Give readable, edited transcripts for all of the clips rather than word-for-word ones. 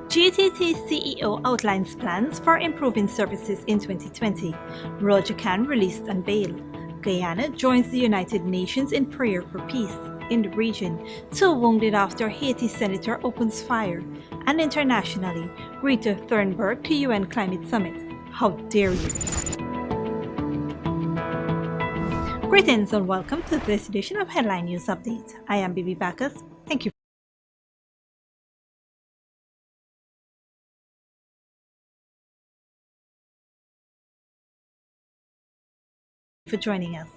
GTT CEO outlines plans for improving services in 2020. Roger Khan released on bail. Guyana joins the United Nations in prayer for peace in the region. 2 wounded after Haiti senator opens fire. And internationally, Greta Thunberg to UN Climate Summit. How dare you? Greetings and welcome to this edition of Headline News Update. I am Bibi Bacchus. Thank you for joining us.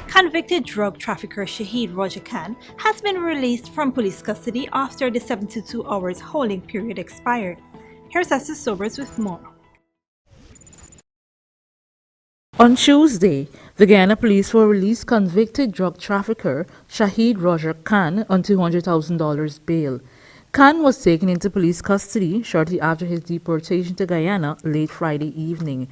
Convicted drug trafficker Shahid Roger Khan has been released from police custody after the 72 hours holding period expired. Here's Esther Sobers with more. On Tuesday, the Guyana police will release convicted drug trafficker Shahid Roger Khan on $200,000 bail. Khan was taken into police custody shortly after his deportation to Guyana late Friday evening.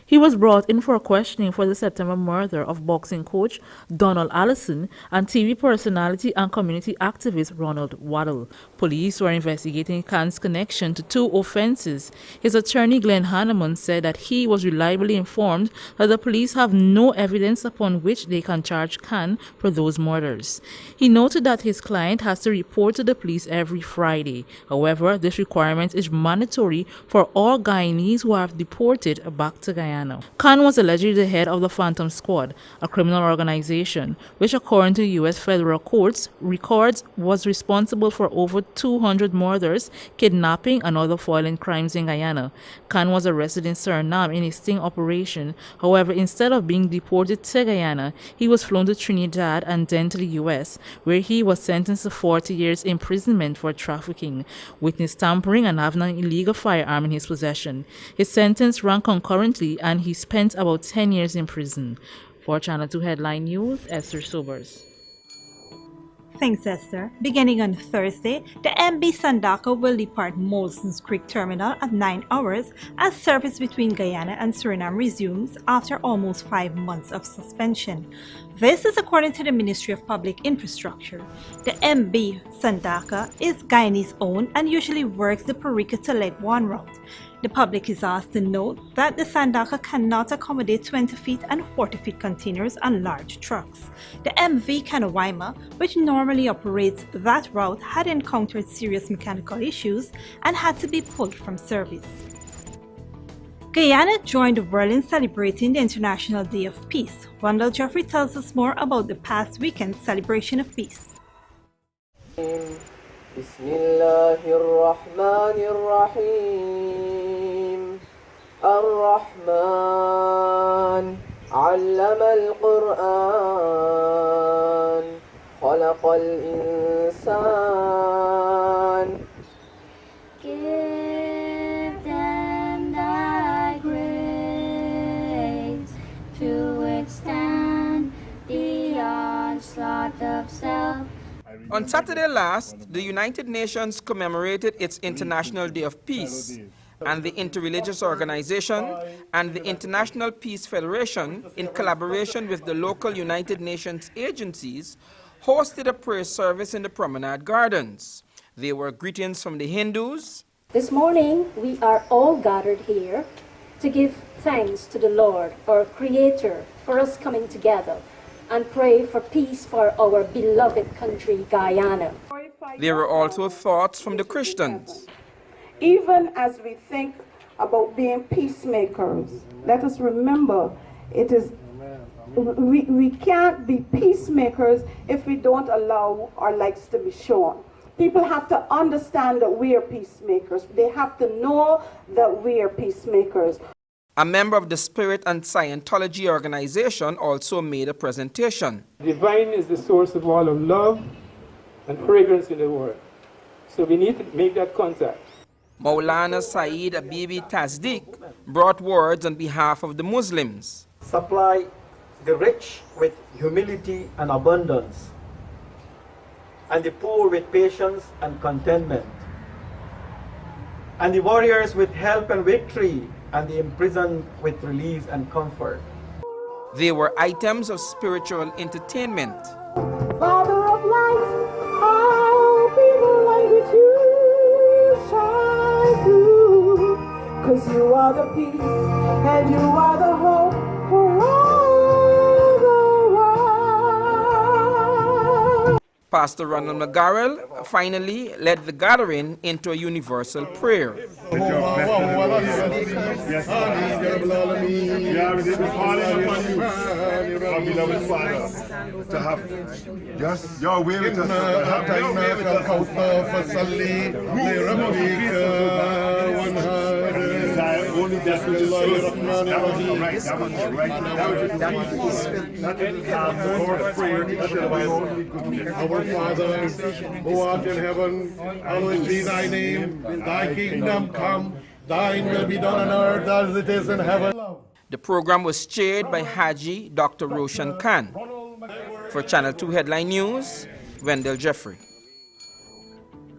He was brought in for questioning for the September murder of boxing coach Donald Allison and TV personality and community activist Ronald Waddell. Police were investigating Khan's connection to 2 offenses. His attorney Glenn Hanneman said that he was reliably informed that the police have no evidence upon which they can charge Khan for those murders. He noted that his client has to report to the police every Friday. However, this requirement is mandatory for all Guyanese who are deported back to Guyana. Khan was allegedly the head of the Phantom Squad, a criminal organization, which according to U.S. federal courts records was responsible for over 200 murders, kidnapping, and other violent crimes in Guyana. Khan was arrested in Suriname in a sting operation. However, instead of being deported to Guyana, he was flown to Trinidad and then to the U.S., where he was sentenced to 40 years imprisonment for trafficking, witness tampering, and having an illegal firearm in his possession. His sentence ran concurrently and he spent about 10 years in prison. For Channel 2 Headline News, Esther Sobers. Thanks, Esther. Beginning on Thursday, the MB Sandaka will depart Molson's Creek Terminal at 9 hours as service between Guyana and Suriname resumes after almost 5 months of suspension. This is according to the Ministry of Public Infrastructure. The MB Sandaka is Guyanese owned and usually works the Parika to Leg 1 route. The public is asked to note that the Sandaka cannot accommodate 20 feet and 40 feet containers and large trucks. The MV Kanawaima, which normally operates that route, had encountered serious mechanical issues and had to be pulled from service. Guyana joined the world in celebrating the International Day of Peace. Randall Jeffrey tells us more about the past weekend's celebration of peace. Bismillahirrahmanirrahim. Ar-Rahman, allama al-Quran, khalaqa al-insan. Give them thy grace to withstand the onslaught of self. On Saturday last, the United Nations commemorated its International Day of Peace, and the Interreligious Organization and the International Peace Federation, in collaboration with the local United Nations agencies, hosted a prayer service in the Promenade Gardens. There were greetings from the Hindus. This morning, we are all gathered here to give thanks to the Lord, our Creator, for us coming together and pray for peace for our beloved country, Guyana. There were also thoughts from the Christians. Even as we think about being peacemakers, let us remember we can't be peacemakers if we don't allow our lights to be shown. People have to understand that we are peacemakers. They have to know that we are peacemakers. A member of the Spirit and Scientology organization also made a presentation. Divine is the source of all of love and fragrance in the world. So we need to make that contact. Maulana Saeed Abibi Tasdiq brought words on behalf of the Muslims. Supply the rich with humility and abundance, and the poor with patience and contentment, and the warriors with help and victory, and the imprisoned with relief and comfort. They were items of spiritual entertainment. Father of lights, I'll be the light with you. you are the peace, and you are the hope for all the world. Pastor Ronald McGarrell finally led the gathering into a universal prayer. To have just your will to Our Father, who art in heaven, hallowed be thy name. Thy kingdom come, thine will be done on earth as it is in heaven. The program was chaired by Haji Dr. Roshan Khan. For Channel 2 Headline News, Wendell Jeffrey.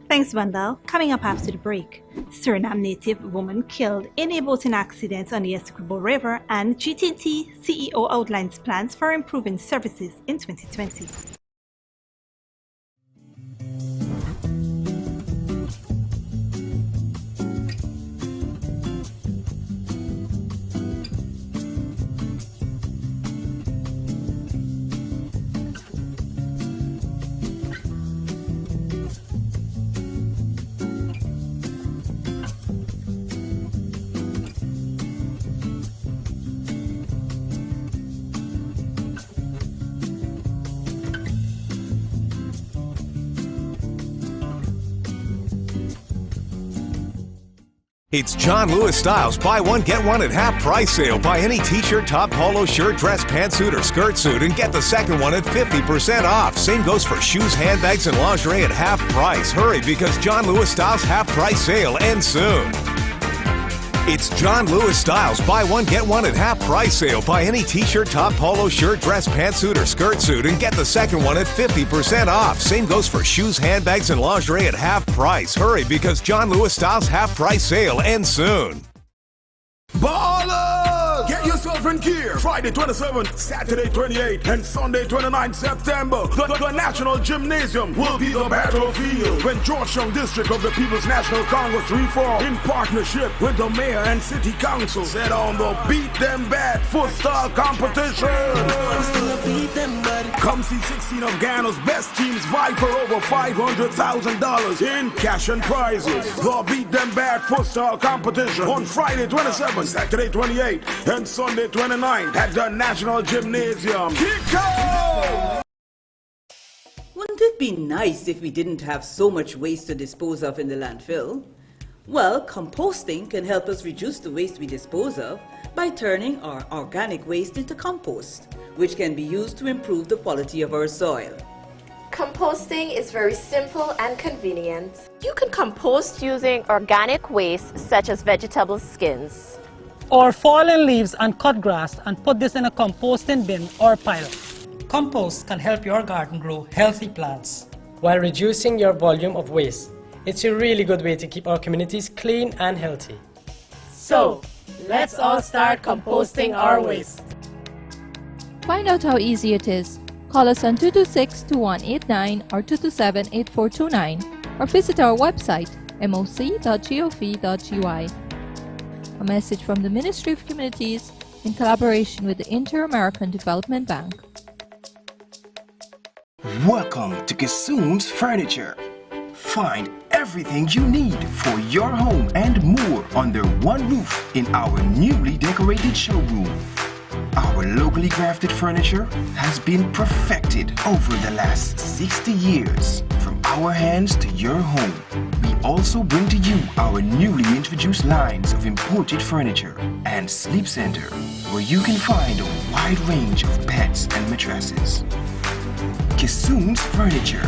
Thanks, Wendell. Coming up after the break, Suriname native woman killed in a boating accident on the Essequibo River, and GTT CEO outlines plans for improving services in 2020. It's John Lewis Styles buy one get one at half price sale. Buy any t-shirt, top, polo shirt, dress, pantsuit, or skirt suit and get the second one at 50% off. Same goes for shoes, handbags, and lingerie at half price. Hurry, because John Lewis Styles half price sale ends soon. It's John Lewis Styles buy one get one at half price sale. Buy any t-shirt, top, polo shirt, dress, pantsuit, or skirt suit and get the second one at 50% off. Same goes for shoes, handbags, and lingerie at half price. Hurry, because John Lewis Styles half price sale ends soon. Ballers! Get yourself in gear. Friday 27th, Saturday 28th, and Sunday 29th September. The National Gymnasium will be the battlefield when Georgetown District of the People's National Congress Reform, in partnership with the Mayor and City Council, set on the Beat Them Bad Football competition. Come see 16 of Ghana's best teams vie for over $500,000 in cash and prizes. The Beat Them Bad Football competition on Friday 27th, Saturday 28th, and Sunday 29th at the National Gymnasium. Kiko! Wouldn't it be nice if we didn't have so much waste to dispose of in the landfill? Well, composting can help us reduce the waste we dispose of by turning our organic waste into compost, which can be used to improve the quality of our soil. Composting is very simple and convenient. You can compost using organic waste such as vegetable skins, or fallen leaves and cut grass, and put this in a composting bin or pile. Compost can help your garden grow healthy plants while reducing your volume of waste. It's a really good way to keep our communities clean and healthy. So, let's all start composting our waste. Find out how easy it is. Call us on 226-2189 or 227-8429 or visit our website moc.gov.ui. A message from the Ministry of Communities in collaboration with the Inter-American Development Bank. Welcome to Kissoon's Furniture. Find everything you need for your home and more under one roof in our newly decorated showroom. Our locally crafted furniture has been perfected over the last 60 years. From our hands to your home, we also bring to you our newly introduced lines of imported furniture and sleep center, where you can find a wide range of beds and mattresses. Kissoon's Furniture,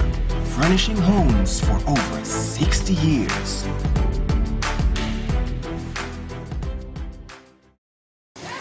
furnishing homes for over 60 years.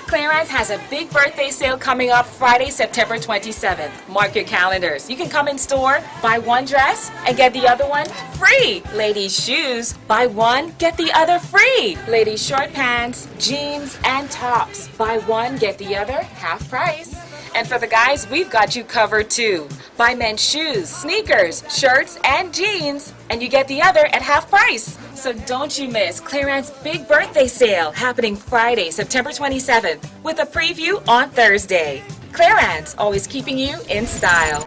Clarence has a big birthday sale coming up Friday, September 27th. Mark your calendars. You can come in store, buy one dress, and get the other one free. Ladies' shoes, buy one, get the other free. Ladies' short pants, jeans, and tops, buy one, get the other half price. And for the guys, we've got you covered too. Buy men's shoes, sneakers, shirts, and jeans, and you get the other at half price. So don't you miss Clearance Big Birthday Sale happening Friday, September 27th, with a preview on Thursday. Clearance, always keeping you in style.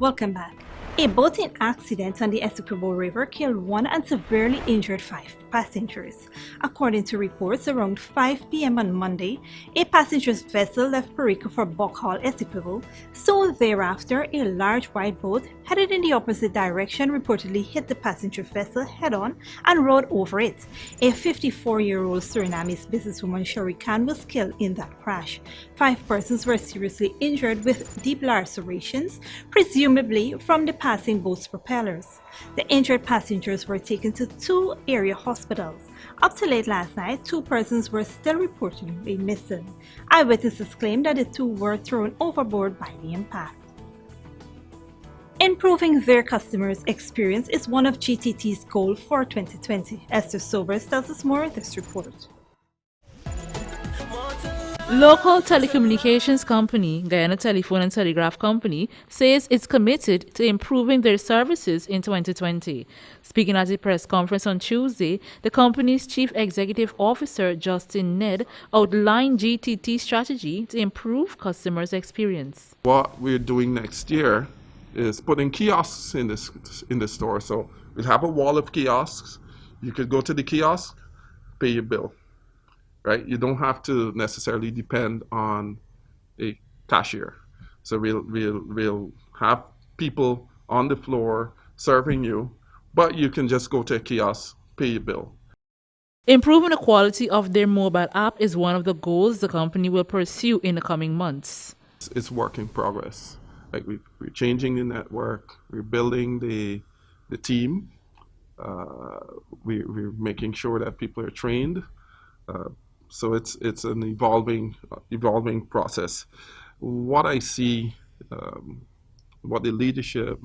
Welcome back. A boating accident on the Essequibo River killed 1 and severely injured 5 passengers. According to reports, around 5 p.m. on Monday, a passenger's vessel left Perico for Buckhall, Essequibo. Soon thereafter, a large white boat headed in the opposite direction reportedly hit the passenger vessel head-on and rode over it. A 54-year-old Surinamese businesswoman, Sherry Khan, was killed in that crash. 5 persons were seriously injured with deep lacerations, presumably from the passing boat's propellers. The injured passengers were taken to 2 area hospitals. Up to late last night, 2 persons were still reportedly missing. Eyewitnesses claimed that the 2 were thrown overboard by the impact. Improving their customers' experience is one of GTT's goals for 2020. Esther Sobers tells us more in this report. Local telecommunications company, Guyana Telephone and Telegraph Company, says it's committed to improving their services in 2020. Speaking at a press conference on Tuesday, the company's Chief Executive Officer, Justin Ned, outlined GTT's strategy to improve customers' experience. What we're doing next year is putting kiosks in the store. So we'll have a wall of kiosks. You could go to the kiosk, pay your bill. Right? You don't have to necessarily depend on a cashier. So we'll have people on the floor serving you, but you can just go to a kiosk, pay your bill. Improving the quality of their mobile app is one of the goals the company will pursue in the coming months. It's work in progress. Like we're changing the network, we're building the team, we're making sure that people are trained. So it's an evolving process. What I see, what the leadership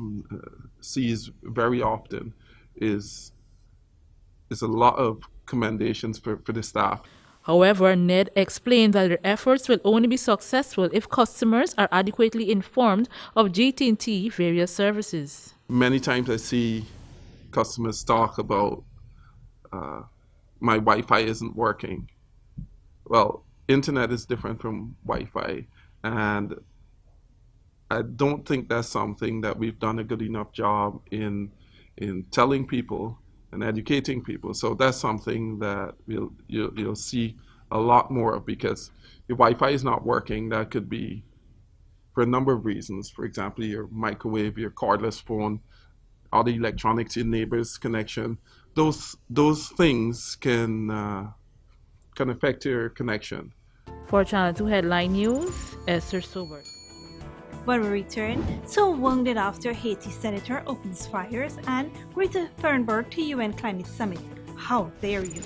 sees very often is a lot of commendations for the staff. However, Ned explained that their efforts will only be successful if customers are adequately informed of GT&T various services. Many times I see customers talk about my Wi-Fi isn't working. Well, internet is different from Wi-Fi, and I don't think that's something that we've done a good enough job in telling people and educating people. So that's something that you'll see a lot more of, because if Wi-Fi is not working, that could be for a number of reasons. For example, your microwave, your cordless phone, other electronics, your neighbor's connection. Those things can affect your connection. For Channel 2 Headline News, Esther Sobers. When we return, so wounded after Haiti senator opens fires, and Greta Thunberg to UN Climate Summit. How dare you?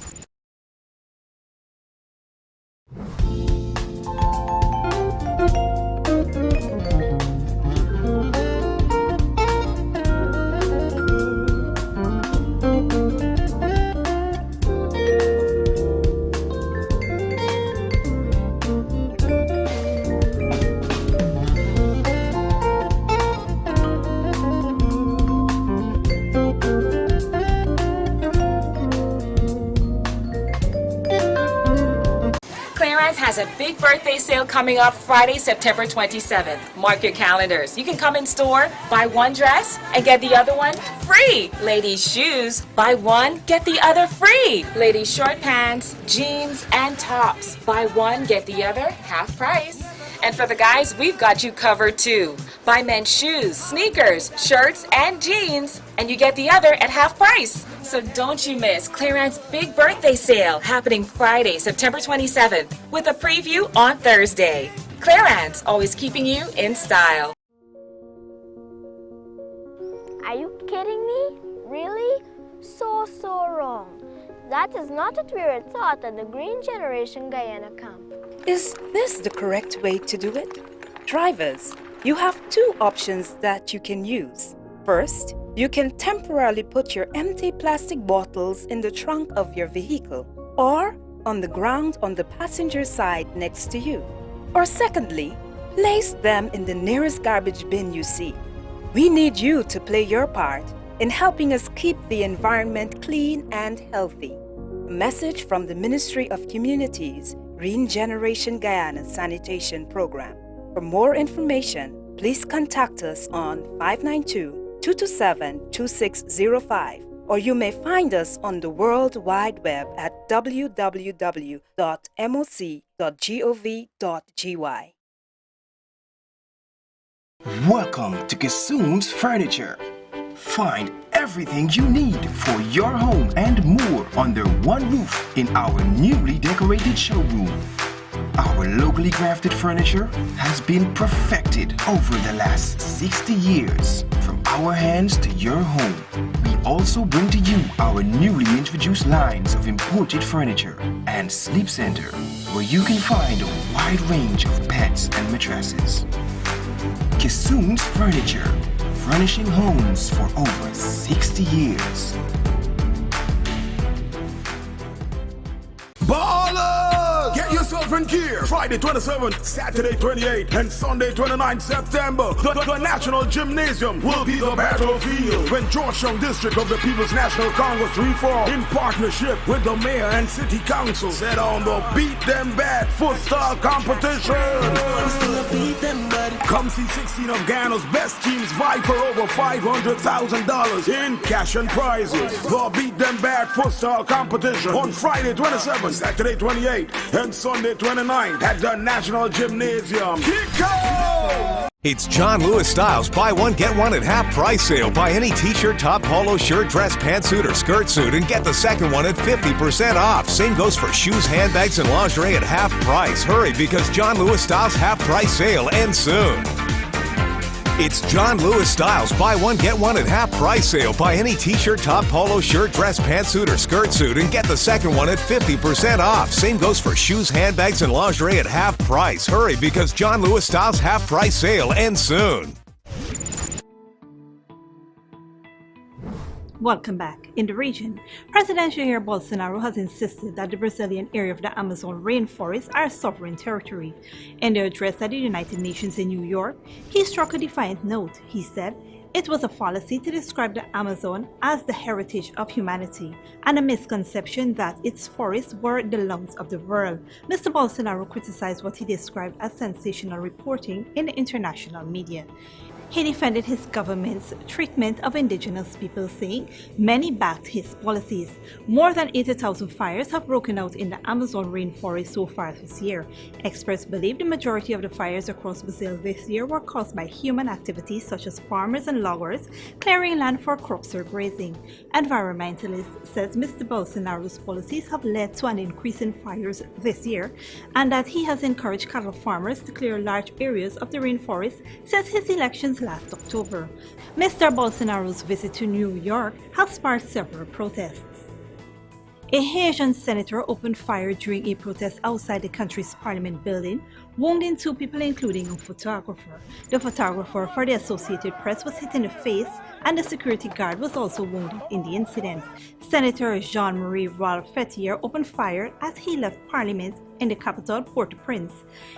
Has a big birthday sale coming up Friday, September 27th. Mark your calendars. You can come in store, buy 1 dress, and get the other one free. Ladies' shoes, buy 1, get the other free. Ladies' short pants, jeans, and tops, buy 1, get the other half price. And for the guys, we've got you covered too. Buy men's shoes, sneakers, shirts, and jeans, and you get the other at half price. So don't you miss Clearance Big Birthday Sale happening Friday, September 27th, with a preview on Thursday. Clearance, always keeping you in style. Are you kidding me? Really? So wrong. That is not what we were taught at the Green Generation Guyana camp. Is this the correct way to do it? Drivers, you have 2 options that you can use. First, you can temporarily put your empty plastic bottles in the trunk of your vehicle, or on the ground on the passenger side next to you. Or secondly, place them in the nearest garbage bin you see. We need you to play your part in helping us keep the environment clean and healthy. A message from the Ministry of Communities, Green Generation Guyana Sanitation Program. For more information, please contact us on 592-227-2605, or you may find us on the World Wide Web at www.moc.gov.gy. Welcome to Kissoon's Furniture. Find everything you need for your home and more under one roof in our newly decorated showroom. Our locally crafted furniture has been perfected over the last 60 years. From our hands to your home, we also bring to you our newly introduced lines of imported furniture and sleep center, where you can find a wide range of beds and mattresses. Kissoon's Furniture, furnishing homes for over 60 years. Ballers! Get yourself in gear. Friday 27th, Saturday 28th, and Sunday 29th September. The National Gymnasium will be the battlefield when Georgetown District of the People's National Congress Reform, in partnership with the Mayor and City Council, set on the Beat Them Bad Footstyle competition. Come see 16 of Guyana's best teams vie for over $500,000 in cash and prizes. The Beat Them Bad Footstyle competition on Friday 27th, Saturday 28th, and Sunday 29th at the National Gymnasium. Kiko! It's John Lewis Styles buy one get one at half price sale. Buy any t-shirt, top, polo shirt, dress, pantsuit, or skirt suit and get the second one at 50% off. Same goes for shoes, handbags, and lingerie at half price. Hurry, because John Lewis Styles half price sale ends soon. It's John Lewis Styles buy one get one at half price sale. Buy any t-shirt, top, polo shirt, dress, pantsuit, or skirt suit and get the second one at 50% off. Same goes for shoes, handbags, and lingerie at half price. Hurry, because John Lewis Styles half price sale ends soon. Welcome back. In the region, President Jair Bolsonaro has insisted that the Brazilian area of the Amazon rainforest are sovereign territory. In the address at the United Nations in New York, he struck a defiant note. He said it was a fallacy to describe the Amazon as the heritage of humanity and a misconception that its forests were the lungs of the world. Mr. Bolsonaro criticized what he described as sensational reporting in the international media. He defended his government's treatment of indigenous people, saying many backed his policies. More than 80,000 fires have broken out in the Amazon rainforest so far this year. Experts believe the majority of the fires across Brazil this year were caused by human activities such as farmers and loggers clearing land for crops or grazing. Environmentalist says Mr. Bolsonaro's policies have led to an increase in fires this year and that he has encouraged cattle farmers to clear large areas of the rainforest since his elections last October. Mr. Bolsonaro's visit to New York has sparked several protests. A Haitian senator opened fire during a protest outside the country's parliament building, wounding 2 people, including a photographer. The photographer for the Associated Press was hit in the face, and the security guard was also wounded in the incident. Senator Jean-Marie Ralph-Fetier opened fire as he left Parliament in the capital, Port-au-Prince.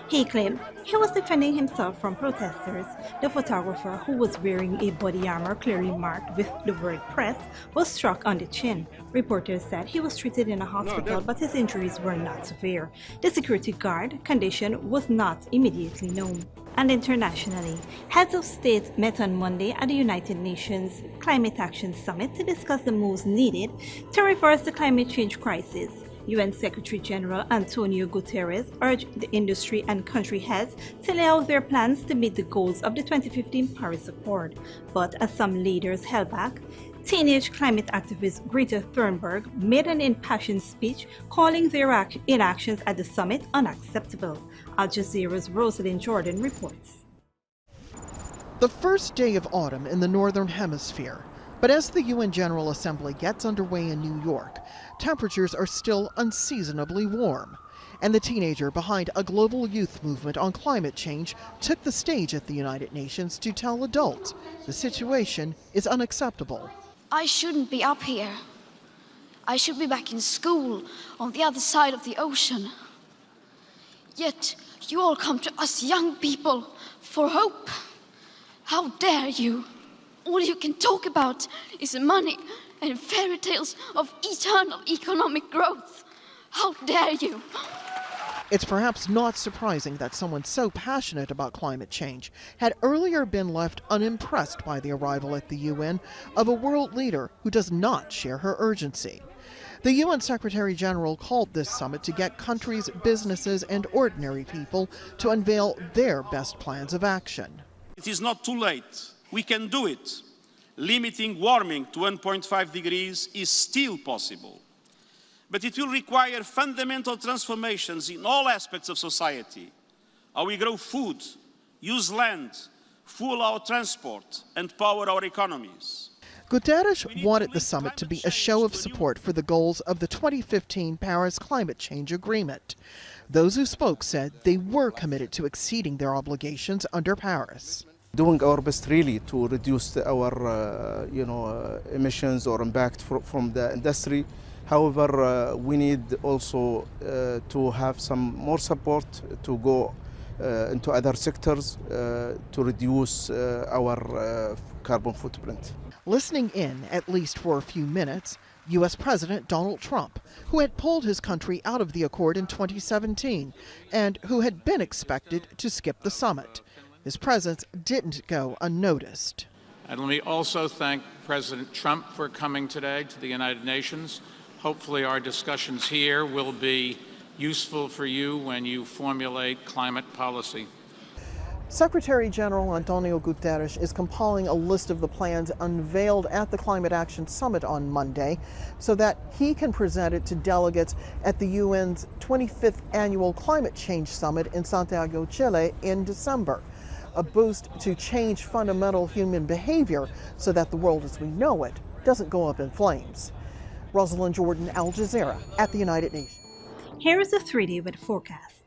He claimed he was defending himself from protesters. The photographer, who was wearing a body armor clearly marked with the word press, was struck on the chin. Reporters said he was treated in a hospital, but his injuries were not severe. The security guard condition was not immediately known. And internationally, heads of state met on Monday at the United Nations Climate Action Summit to discuss the moves needed to reverse the climate change crisis. UN Secretary General Antonio Guterres urged the industry and country heads to lay out their plans to meet the goals of the 2015 Paris Accord. But as some leaders held back, teenage climate activist Greta Thunberg made an impassioned speech calling their inactions at the summit unacceptable. Al Jazeera's Rosalind Jordan reports. The first day of autumn in the Northern Hemisphere. But as the UN General Assembly gets underway in New York, temperatures are still unseasonably warm. And the teenager behind a global youth movement on climate change took the stage at the United Nations to tell adults the situation is unacceptable. I shouldn't be up here. I should be back in school on the other side of the ocean. Yet you all come to us young people for hope. How dare you? All you can talk about is money and fairy tales of eternal economic growth. How dare you? It's perhaps not surprising that someone so passionate about climate change had earlier been left unimpressed by the arrival at the UN of a world leader who does not share her urgency. The UN Secretary General called this summit to get countries, businesses, and ordinary people to unveil their best plans of action. It is not too late. We can do it. Limiting warming to 1.5 degrees is still possible. But it will require fundamental transformations in all aspects of society. How we grow food, use land, fuel our transport, and power our economies. Guterres wanted the summit to be a show of support for the goals of the 2015 Paris Climate Change Agreement. Those who spoke said they were committed to exceeding their obligations under Paris. Doing our best really to reduce our emissions or impact from the industry. However, we need also to have some more support to go into other sectors to reduce our carbon footprint. Listening in, at least for a few minutes, U.S. President Donald Trump, who had pulled his country out of the accord in 2017 and who had been expected to skip the summit. His presence didn't go unnoticed. And let me also thank President Trump for coming today to the United Nations. Hopefully our discussions here will be useful for you when you formulate climate policy. Secretary General Antonio Guterres is compiling a list of the plans unveiled at the Climate Action Summit on Monday so that he can present it to delegates at the UN's 25th Annual Climate Change Summit in Santiago, Chile in December. A boost to change fundamental human behavior so that the world as we know it doesn't go up in flames. Rosalind Jordan, Al Jazeera, at the United Nations. Here is a 3-day weather forecast.